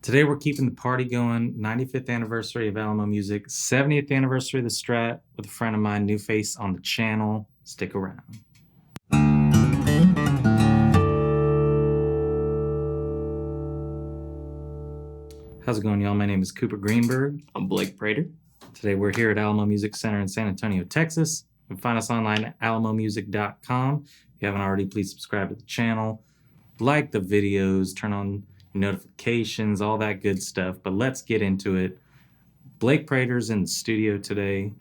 Today we're keeping the party going. 95th anniversary of Alamo Music, 70th anniversary of the Strat with a friend of mine, new face on the channel. Stick around. How's it going, y'all? My name is Cooper Greenberg. I'm Blake Prater. Today we're here at Alamo Music Center in San Antonio, Texas. You can find us online at alamomusic.com. If you haven't already, please subscribe to the channel, like the videos, turn on notifications, all that good stuff. But let's get into it. Blake Prater's in the studio today.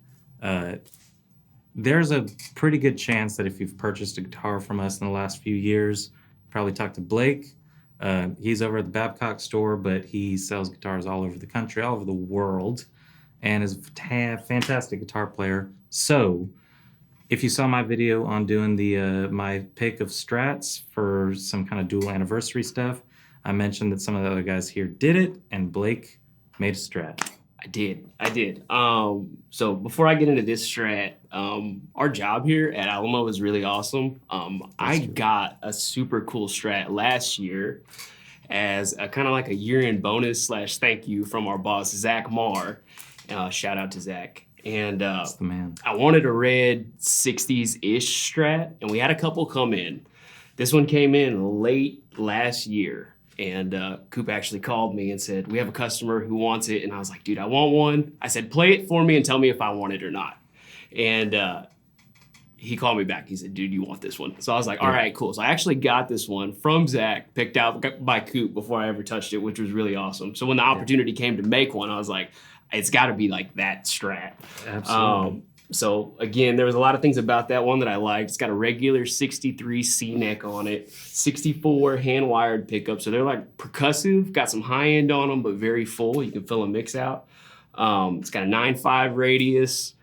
There's a pretty good chance that if you've purchased a guitar from us in the last few years, probably talk to Blake. He's over at the Babcock store, but he sells guitars all over the country, all over the world, and is a fantastic guitar player. So if you saw my video on doing the my pick of Strats for some kind of dual anniversary stuff, I mentioned that some of the other guys here did it, and Blake made a Strat. I did. So before I get into this Strat, our job here at Alamo is really awesome. I got a super cool Strat last year as a kind of like a year-end bonus / thank you from our boss, Zach Marr. Shout out to Zach. And That's the man. I wanted a red 60s-ish Strat, and we had a couple come in. This one came in late last year. And Coop actually called me and said, we have a customer who wants it. And I was like, dude, I want one. I said, play it for me and tell me if I want it or not. And he called me back. He said, dude, you want this one? So I was like, all right, cool. So I actually got this one from Zach, picked out by Coop before I ever touched it, which was really awesome. So when the opportunity came to make one, I was like, it's got to be like that Strat. Absolutely. So again, there was a lot of things about that one that I liked. It's got a regular 63 C neck on it, 64 hand-wired pickup. So they're like percussive, got some high end on them, but very full. You can fill a mix out. It's got a 9.5 radius.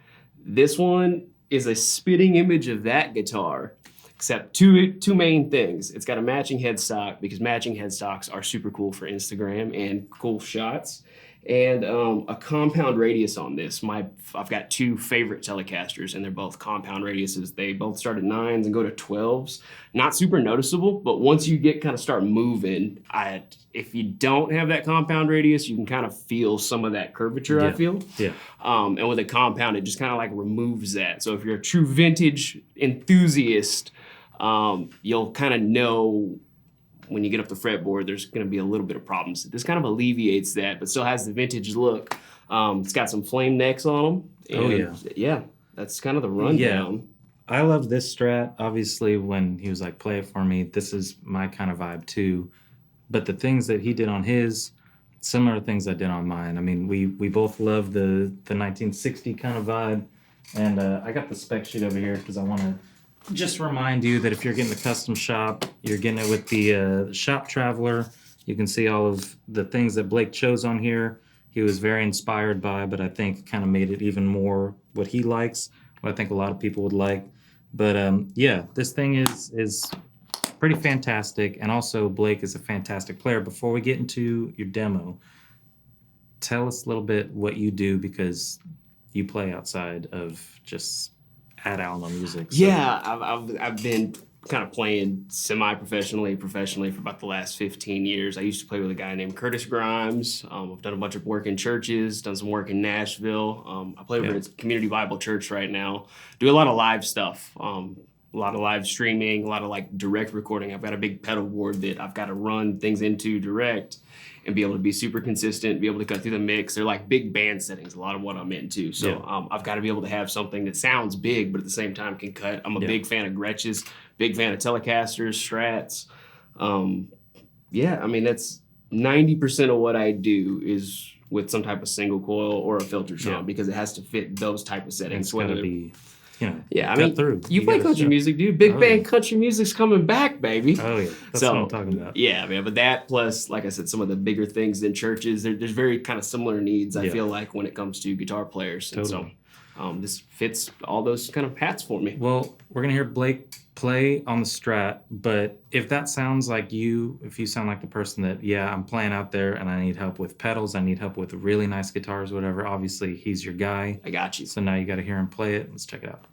This one is a spitting image of that guitar, except two main things. It's got a matching headstock, because matching headstocks are super cool for Instagram and cool shots. And a compound radius on this. I've got two favorite Telecasters, and they're both compound radiuses. They both start at 9s and go to 12s. Not super noticeable, but once you start moving, if you don't have that compound radius, you can kind of feel some of that curvature, I feel. Yeah. And with a compound, it just kind of like removes that. So if you're a true vintage enthusiast, you'll kind of know when you get up the fretboard, there's going to be a little bit of problems. This kind of alleviates that, but still has the vintage look. It's got some flame necks on them. Yeah, that's kind of the rundown. Yeah. I love this Strat. Obviously, when he was like, play it for me, this is my kind of vibe too. But the things that he did on his, similar things I did on mine. I mean, we both love the 1960 kind of vibe. And I got the spec sheet over here because I want to just remind you that if you're getting the custom shop, you're getting it with the shop traveler. You can see all of the things that Blake chose on here. He was very inspired by, but I think kind of made it even more what he likes, what I think a lot of people would like. But yeah, this thing is pretty fantastic. And also Blake is a fantastic player. Before we get into your demo, tell us a little bit what you do, because you play outside of just at Alamo Music. So. Yeah, I've been kind of playing semi-professionally, professionally for about the last 15 years. I used to play with a guy named Curtis Grimes. I've done a bunch of work in churches, done some work in Nashville. I play over at Community Bible Church right now. Do a lot of live stuff, a lot of live streaming, a lot of like direct recording. I've got a big pedal board that I've got to run things into direct and be able to be super consistent, be able to cut through the mix. They're like big band settings, a lot of what I'm into. So I've got to be able to have something that sounds big, but at the same time can cut. I'm a big fan of Gretsch's, big fan of Telecasters, Strats. I mean, that's 90% of what I do is with some type of single coil or a filter tone, because it has to fit those type of settings. It's got to be... I mean, you play country music, dude. Big band country music's coming back, baby. Oh, yeah. That's what I'm talking about. Yeah, man. But that plus, like I said, some of the bigger things in churches, there's very kind of similar needs, I feel like, when it comes to guitar players. Totally. And so this fits all those kind of hats for me. Well, we're going to hear Blake play on the Strat, but if that sounds like you, if you sound like the person that, I'm playing out there and I need help with pedals, I need help with really nice guitars, whatever, obviously he's your guy. I got you. So now you got to hear him play it. Let's check it out.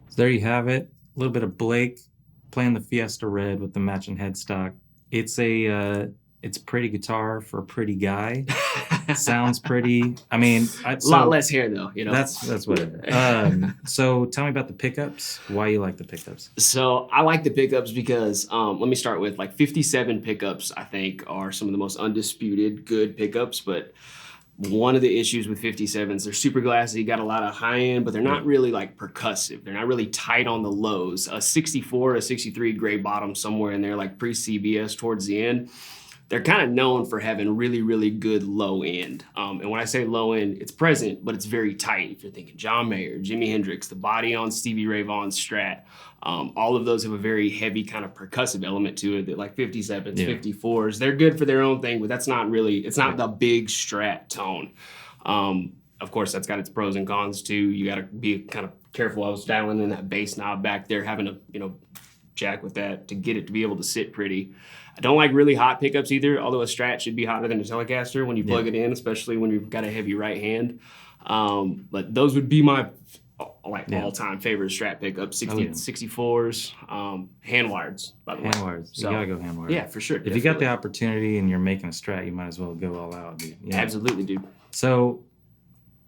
So there you have it. A little bit of Blake playing the Fiesta Red with the matching headstock. It's a it's a pretty guitar for a pretty guy. Sounds pretty. I mean, A lot less hair though, you know. That's what it is. So tell me about the pickups. Why you like the pickups? So I like the pickups because let me start with like 57 pickups. I think are some of the most undisputed good pickups, but one of the issues with 57s, they're super glassy, got a lot of high end, but they're not really like percussive. They're not really tight on the lows. A 64, a 63 gray bottom somewhere in there, like pre-CBS towards the end. They're kind of known for having really, really good low end. And when I say low end, it's present, but it's very tight. If you're thinking John Mayer, Jimi Hendrix, the body on Stevie Ray Vaughan's Strat, all of those have a very heavy kind of percussive element to it that like 57s, 54s, they're good for their own thing, but that's not really, it's not the big Strat tone. Of course, that's got its pros and cons too. You got to be kind of careful. I was dialing in that bass knob back there, having to, you know, jack with that to get it to be able to sit pretty. I don't like really hot pickups either, although a Strat should be hotter than a Telecaster when you plug it in, especially when you've got a heavy right hand. But those would be my all-time favorite Strat pickups, 64s, hand-wireds, by the way. Hand-wireds. So, you gotta go hand-wired. Yeah, for sure. If you got the opportunity and you're making a Strat, you might as well go all out, dude. Yeah. Absolutely, dude. So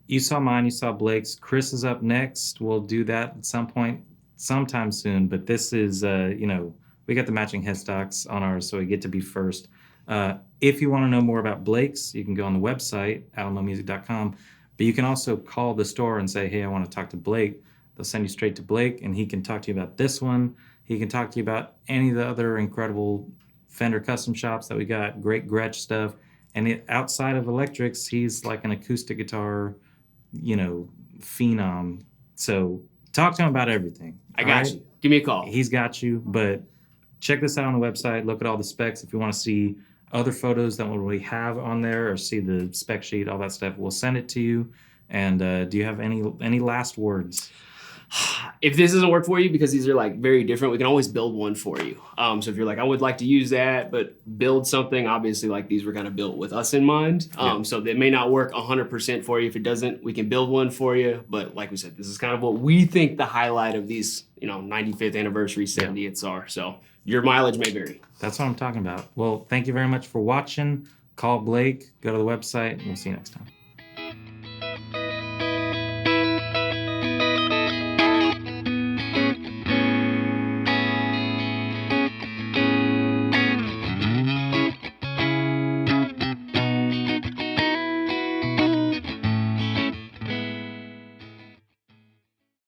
you saw mine, you saw Blake's. Chris is up next. We'll do that at some point, sometime soon. But this is, you know, we got the matching headstocks on ours, so we get to be first. If you want to know more about Blake's, you can go on the website, alamomusic.com. But you can also call the store and say, hey, I want to talk to Blake. They'll send you straight to Blake, and he can talk to you about this one. He can talk to you about any of the other incredible Fender custom shops that we got, great Gretsch stuff. And outside of electrics, he's like an acoustic guitar, you know, phenom. So talk to him about everything. I got you. Give me a call. He's got you, but check this out on the website. Look at all the specs. If you want to see other photos that we have on there or see the spec sheet, all that stuff, we'll send it to you. And do you have any last words? If this doesn't work for you, because these are like very different, we can always build one for you. So if you're like, I would like to use that, but build something, obviously like these were kind of built with us in mind. So they may not work 100% for you. If it doesn't, we can build one for you. But like we said, this is kind of what we think the highlight of these, you know, 95th anniversary 70ths are. So your mileage may vary. That's what I'm talking about. Well, thank you very much for watching. Call Blake, go to the website, and we'll see you next time.